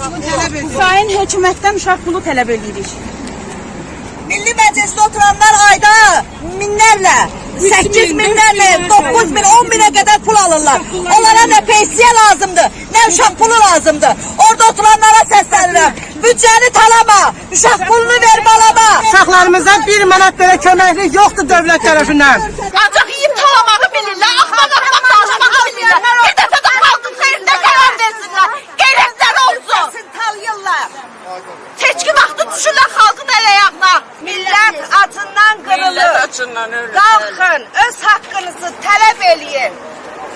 Sayın hökumətdən uşaq pulu tələb edirik. Milli Məclisdə oturanlar ayda minlərlə, 8 minlərlə, 9 min, 10 minə qədər pul alırlar. Onlara nə pensiya lazımdır, nə uşaq pulu lazımdır. Orada oturanlara səslənirəm. Büdcəni talama, uşaq pulunu ver balama. Uşaqlarımıza 1 manat belə köməklik yoxdur dövlət tərəfindən. Ancaq yiyib talamağı bilirlər, axmaq danışmağı bilirlər. Bir dəfə də xalqın xeyrinə qərar versinlər, qeyrətlər olsun. Talayırlar. Seçki vaxtı düşürlər xalqın əleyağına. Millət acından qırılır. Qalxın, öz haqqınızı tələb eləyin.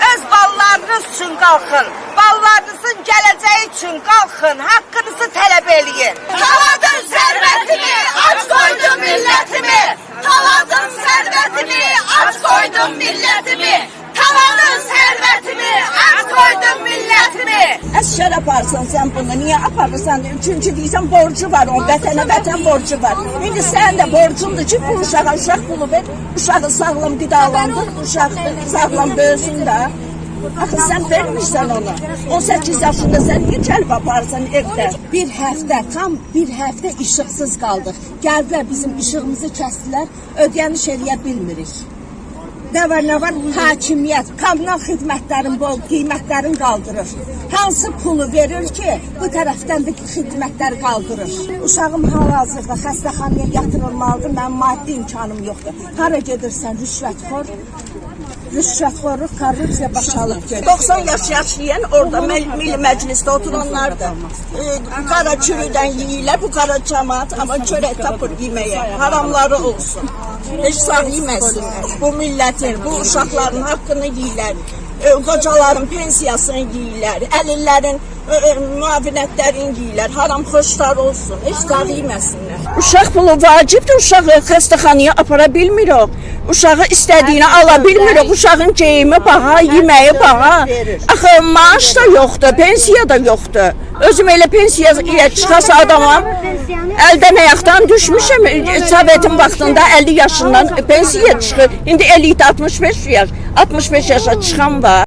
Öz ballarınız üçün qalxın. Ballarınızın gələcəyi üçün qalxın. Haqqınızı tələb eləyin. Taladın sərvətimi, aç koydum millətimi. Taladın sərvətimi, aç koydum millətimi. Taladın sərvətimi, aç koydum millətimi. Əşkər aparsan sən bunu, niyə aparırsan? Çünki deyirsən borcu var, o vətənə borcu var. İndi sən də borcundur ki, bu uşağa uşaq pulu ver, uşağı sağlam qidalandır, uşaq sağlam böyüsün də. Axı sən vermirsən onu. 18 yaşında sən niyə gəlib aparırsan evdə? Bir həftə, tam bir həftə işıqsız qaldıq. Gəldilər bizim işığımızı kəsdilər, ödəniş eləyə bilmirik. Nə var, hakimiyyət, kommunal xidmətlərin bol, qiymətlərin qaldırır. Hansı pulu verir ki, bu tərəfdən də xidmətlər qaldırır. Uşağım hal-hazırda xəstəxanaya yatırılmalıdır, mənim maddi imkanım yoxdur. Hara gedirsən, rüşvətxorluq, korrupsiya başalıb gedir. 90 yaş yaşayan orada Milli Məclisdə oturanlardır. Qara çürüdən yeyirlər, bu qara cəmaat, amma çörək tapır yeməyə, haramları olsun. Heç sağ yeməsinlər. Bu millətin, bu uşaqların haqqını yeyirlər. Qocaların pensiyasını yeyirlər, əlillərin müavinətlərini yeyirlər, haram xoşlar olsun, heç sağ yeməsinlər. Uşaq pulu vacibdir, uşağı xəstəxanaya apara bilmirik. Uşağı istədiyini ala bilmirik, uşağın geyimi baha, yeməyi baha. Axı maaş da yoxdur, pensiya da yoxdur. Özüm elə pensiyaya çıxası adamam, əldən ayaqdan düşmüşəm, Sovetin vaxtında 50 yaşından pensiya çıxır. İndi 50-65 yaşa çıxan var.